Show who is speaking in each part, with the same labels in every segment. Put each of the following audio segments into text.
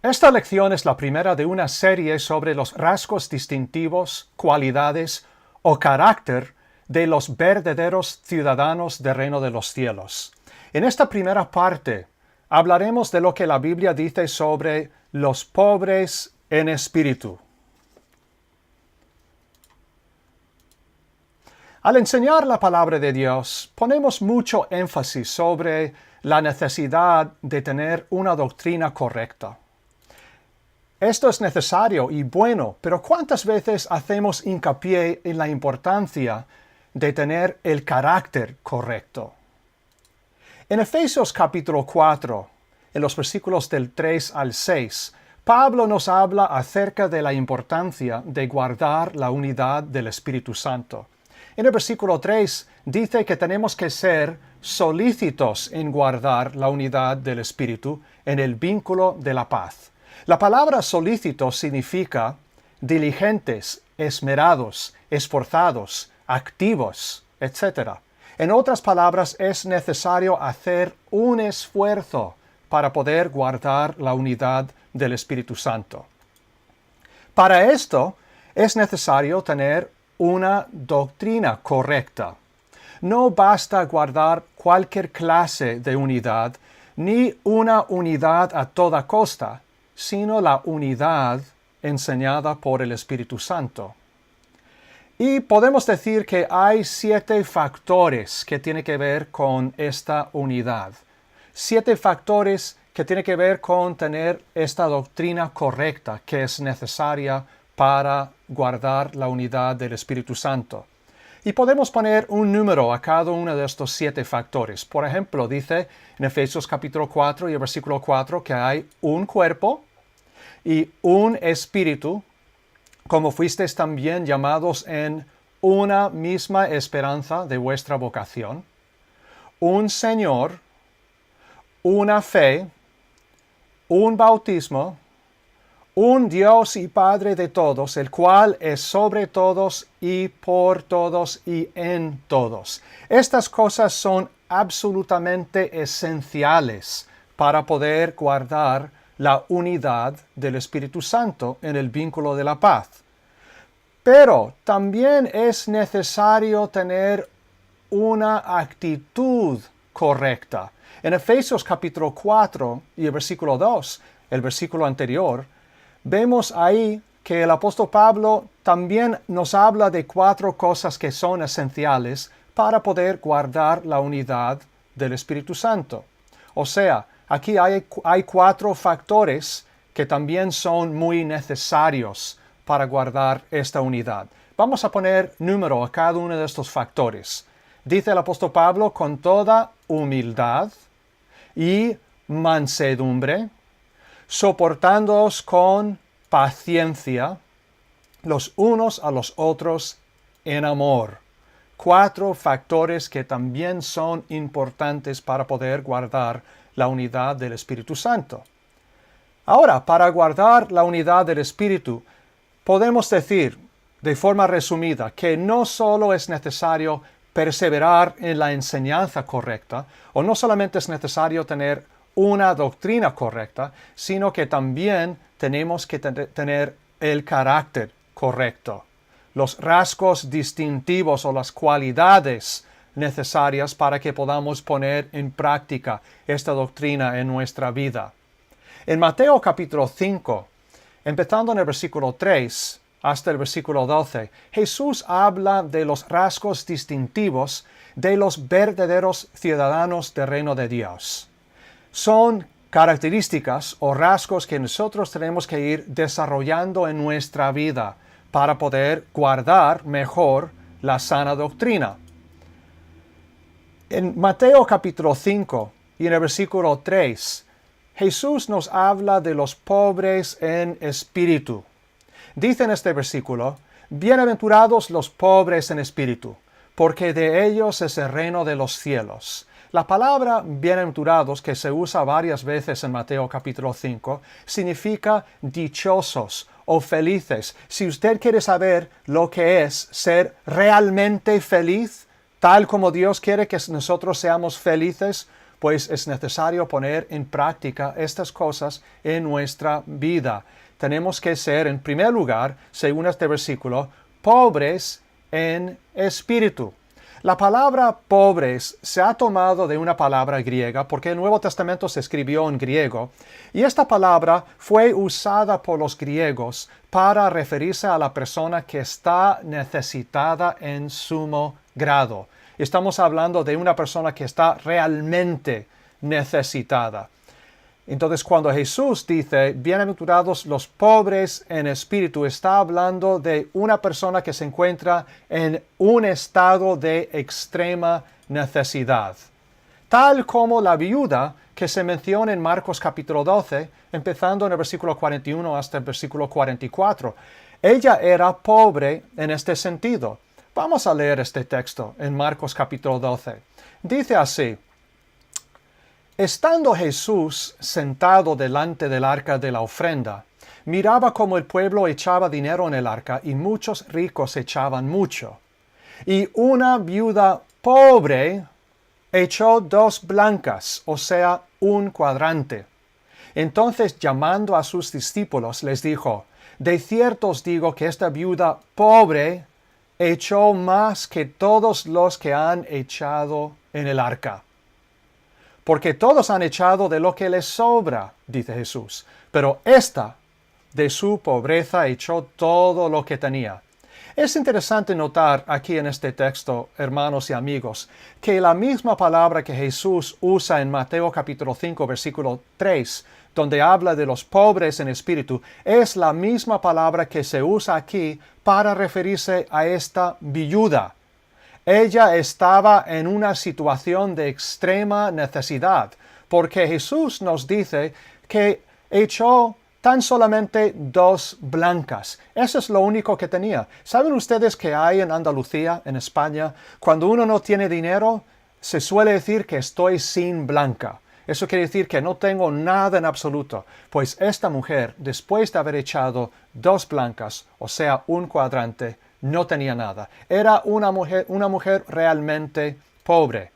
Speaker 1: Esta lección es la primera de una serie sobre los rasgos distintivos, cualidades o carácter de los verdaderos ciudadanos del reino de los cielos. En esta primera parte hablaremos de lo que la Biblia dice sobre los pobres en espíritu. Al enseñar la palabra de Dios, ponemos mucho énfasis sobre la necesidad de tener una doctrina correcta. Esto es necesario y bueno, pero ¿cuántas veces hacemos hincapié en la importancia de tener el carácter correcto? En Efesios capítulo 4, en los versículos del 3 al 6, Pablo nos habla acerca de la importancia de guardar la unidad del Espíritu Santo. En el versículo 3 dice que tenemos que ser solícitos en guardar la unidad del Espíritu en el vínculo de la paz. La palabra solícitos significa diligentes, esmerados, esforzados, activos, etc. En otras palabras, es necesario hacer un esfuerzo para poder guardar la unidad del Espíritu Santo. Para esto, es necesario tener una doctrina correcta. No basta guardar cualquier clase de unidad, ni una unidad a toda costa, sino la unidad enseñada por el Espíritu Santo. Y podemos decir que hay 7 factores que tienen que ver con esta unidad. 7 factores que tienen que ver con tener esta doctrina correcta que es necesaria para guardar la unidad del Espíritu Santo. Y podemos poner un número a cada uno de estos 7 factores. Por ejemplo, dice en Efesios capítulo 4 y el versículo 4 que hay un cuerpo y un espíritu, como fuisteis también llamados en una misma esperanza de vuestra vocación, un Señor, una fe, un bautismo, un Dios y Padre de todos, el cual es sobre todos y por todos y en todos. Estas cosas son absolutamente esenciales para poder guardar la unidad del Espíritu Santo en el vínculo de la paz. Pero también es necesario tener una actitud correcta. En Efesios capítulo 4 y el versículo 2, el versículo anterior, vemos ahí que el apóstol Pablo también nos habla de 4 cosas que son esenciales para poder guardar la unidad del Espíritu Santo. O sea, aquí hay 4 factores que también son muy necesarios para guardar esta unidad. Vamos a poner número a cada uno de estos factores. Dice el apóstol Pablo, con toda humildad y mansedumbre, soportándoos con paciencia los unos a los otros en amor. 4 factores que también son importantes para poder guardar la unidad del Espíritu Santo. Ahora, para guardar la unidad del Espíritu, podemos decir de forma resumida que no solo es necesario perseverar en la enseñanza correcta, o no solamente es necesario tener una doctrina correcta, sino que también tenemos que tener el carácter correcto, los rasgos distintivos o las cualidades necesarias para que podamos poner en práctica esta doctrina en nuestra vida. En Mateo capítulo 5, empezando en el versículo 3 hasta el versículo 12, Jesús habla de los rasgos distintivos de los verdaderos ciudadanos del reino de Dios. Son características o rasgos que nosotros tenemos que ir desarrollando en nuestra vida para poder guardar mejor la sana doctrina. En Mateo capítulo 5 y en el versículo 3, Jesús nos habla de los pobres en espíritu. Dice en este versículo, bienaventurados los pobres en espíritu, porque de ellos es el reino de los cielos. La palabra bienaventurados, que se usa varias veces en Mateo capítulo 5, significa dichosos o felices. Si usted quiere saber lo que es ser realmente feliz, tal como Dios quiere que nosotros seamos felices, pues es necesario poner en práctica estas cosas en nuestra vida. Tenemos que ser, en primer lugar, según este versículo, pobres en espíritu. La palabra pobres se ha tomado de una palabra griega porque el Nuevo Testamento se escribió en griego y esta palabra fue usada por los griegos para referirse a la persona que está necesitada en sumo grado. Estamos hablando de una persona que está realmente necesitada. Entonces, cuando Jesús dice, bienaventurados los pobres en espíritu, está hablando de una persona que se encuentra en un estado de extrema necesidad. Tal como la viuda que se menciona en Marcos capítulo 12, empezando en el versículo 41 hasta el versículo 44. Ella era pobre en este sentido. Vamos a leer este texto en Marcos capítulo 12. Dice así: Estando Jesús sentado delante del arca de la ofrenda, miraba cómo el pueblo echaba dinero en el arca y muchos ricos echaban mucho. Y una viuda pobre echó 2 blancas, o sea, 1 cuadrante. Entonces, llamando a sus discípulos, les dijo: De cierto os digo que esta viuda pobre echó más que todos los que han echado en el arca. Porque todos han echado de lo que les sobra, dice Jesús, pero ésta de su pobreza echó todo lo que tenía. Es interesante notar aquí en este texto, hermanos y amigos, que la misma palabra que Jesús usa en Mateo capítulo 5, versículo 3, donde habla de los pobres en espíritu, es la misma palabra que se usa aquí para referirse a esta viuda. Ella estaba en una situación de extrema necesidad, porque Jesús nos dice que echó tan solamente 2 blancas. Eso es lo único que tenía. ¿Saben ustedes que hay en Andalucía, en España, cuando uno no tiene dinero, se suele decir que estoy sin blanca? Eso quiere decir que no tengo nada en absoluto. Pues esta mujer, después de haber echado 2 blancas, o sea, 1 cuadrante, no tenía nada. Era una mujer realmente pobre.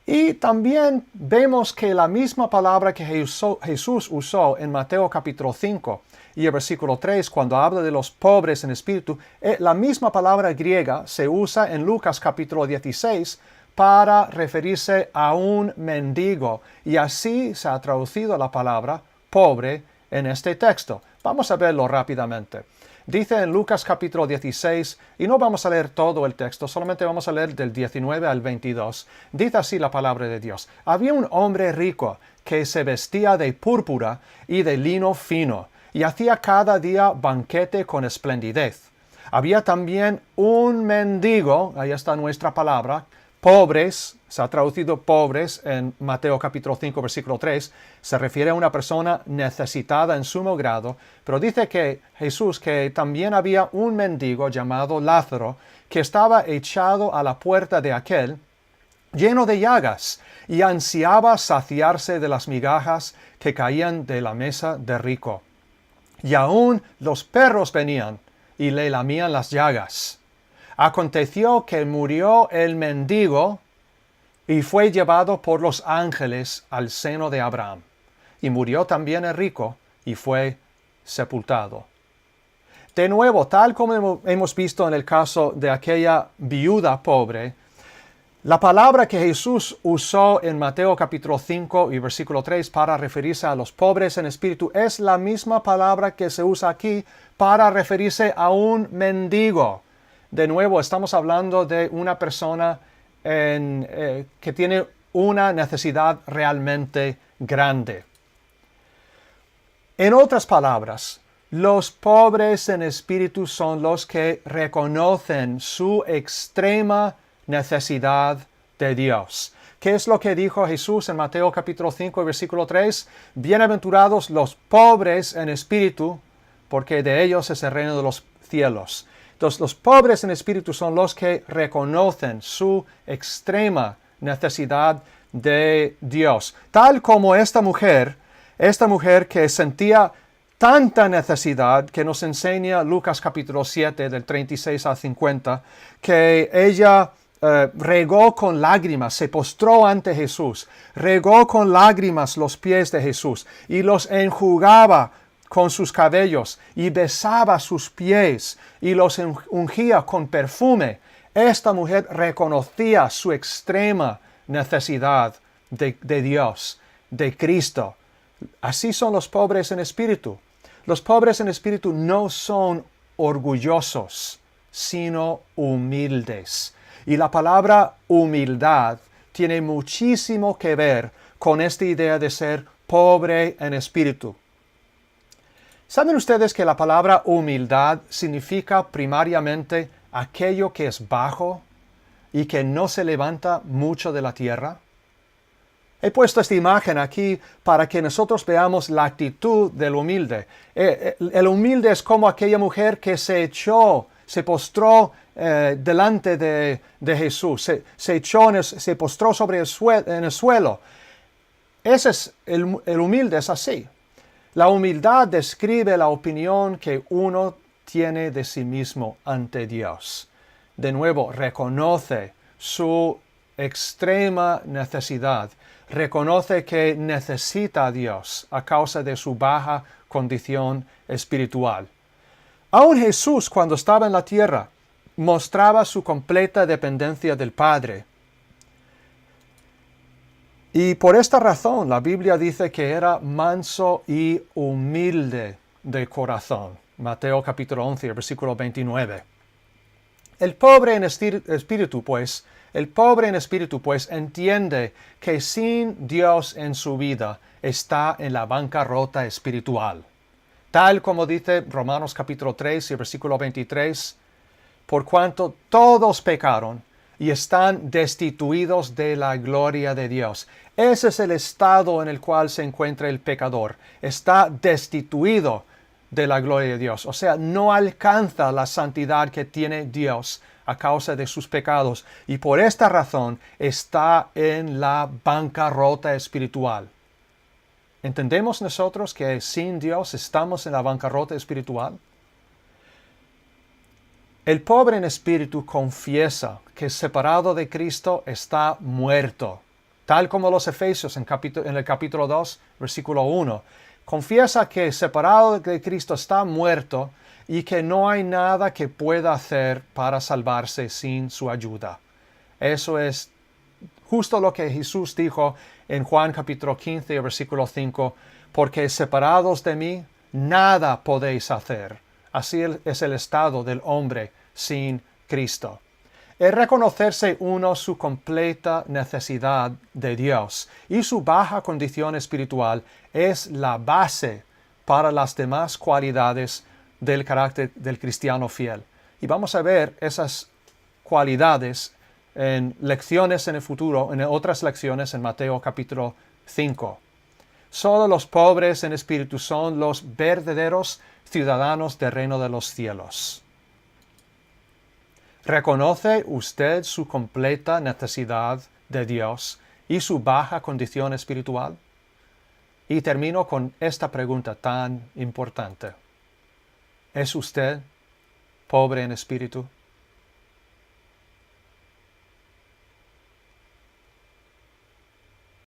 Speaker 1: Y también vemos que la misma palabra que Jesús usó en Mateo capítulo 5 y el versículo 3, cuando habla de los pobres en espíritu, la misma palabra griega se usa en Lucas capítulo 16 para referirse a un mendigo. Y así se ha traducido la palabra pobre en este texto. Vamos a verlo rápidamente. Dice en Lucas capítulo 16, y no vamos a leer todo el texto, solamente vamos a leer del 19 al 22. Dice así la palabra de Dios: Había un hombre rico que se vestía de púrpura y de lino fino, y hacía cada día banquete con esplendidez. Había también un mendigo, ahí está nuestra palabra, pobres, se ha traducido pobres en Mateo capítulo 5 versículo 3, se refiere a una persona necesitada en sumo grado, pero dice que Jesús que también había un mendigo llamado Lázaro que estaba echado a la puerta de aquel, lleno de llagas, y ansiaba saciarse de las migajas que caían de la mesa de rico. Y aún los perros venían y le lamían las llagas. Aconteció que murió el mendigo y fue llevado por los ángeles al seno de Abraham. Y murió también el rico y fue sepultado. De nuevo, tal como hemos visto en el caso de aquella viuda pobre, la palabra que Jesús usó en Mateo capítulo 5 y versículo 3 para referirse a los pobres en espíritu es la misma palabra que se usa aquí para referirse a un mendigo. De nuevo, estamos hablando de una persona que tiene una necesidad realmente grande. En otras palabras, los pobres en espíritu son los que reconocen su extrema necesidad de Dios. ¿Qué es lo que dijo Jesús en Mateo capítulo 5 versículo 3? Bienaventurados los pobres en espíritu, porque de ellos es el reino de los cielos. Entonces, los pobres en espíritu son los que reconocen su extrema necesidad de Dios. Tal como esta mujer que sentía tanta necesidad que nos enseña Lucas capítulo 7 del 36 al 50, que ella regó con lágrimas, se postró ante Jesús, regó con lágrimas los pies de Jesús y los enjugaba con sus cabellos y besaba sus pies y los ungía con perfume. Esta mujer reconocía su extrema necesidad de Dios, de Cristo. Así son los pobres en espíritu. Los pobres en espíritu no son orgullosos, sino humildes. Y la palabra humildad tiene muchísimo que ver con esta idea de ser pobre en espíritu. ¿Saben ustedes que la palabra humildad significa primariamente aquello que es bajo y que no se levanta mucho de la tierra? He puesto esta imagen aquí para que nosotros veamos la actitud del humilde. El humilde es como aquella mujer que se postró delante de Jesús, se postró en el suelo. Ese es el humilde, es así. La humildad describe la opinión que uno tiene de sí mismo ante Dios. De nuevo, reconoce su extrema necesidad. Reconoce que necesita a Dios a causa de su baja condición espiritual. Aún Jesús, cuando estaba en la tierra, mostraba su completa dependencia del Padre. Y por esta razón la Biblia dice que era manso y humilde de corazón. Mateo capítulo 11, versículo 29. El pobre en espíritu, pues, entiende que sin Dios en su vida está en la bancarrota espiritual. Tal como dice Romanos capítulo 3 y versículo 23, por cuanto todos pecaron y están destituidos de la gloria de Dios. Ese es el estado en el cual se encuentra el pecador. Está destituido de la gloria de Dios. O sea, no alcanza la santidad que tiene Dios a causa de sus pecados. Y por esta razón está en la bancarrota espiritual. ¿Entendemos nosotros que sin Dios estamos en la bancarrota espiritual? El pobre en espíritu confiesa que separado de Cristo está muerto, tal como los Efesios en el capítulo 2, versículo 1. Confiesa que separado de Cristo está muerto y que no hay nada que pueda hacer para salvarse sin su ayuda. Eso es justo lo que Jesús dijo en Juan capítulo 15, versículo 5, porque separados de mí, nada podéis hacer. Así es el estado del hombre sin Cristo. Es reconocerse uno su completa necesidad de Dios y su baja condición espiritual es la base para las demás cualidades del carácter del cristiano fiel. Y vamos a ver esas cualidades en lecciones en el futuro, en otras lecciones en Mateo capítulo 5. Solo los pobres en espíritu son los verdaderos ciudadanos del reino de los cielos. ¿Reconoce usted su completa necesidad de Dios y su baja condición espiritual? Y termino con esta pregunta tan importante. ¿Es usted pobre en espíritu?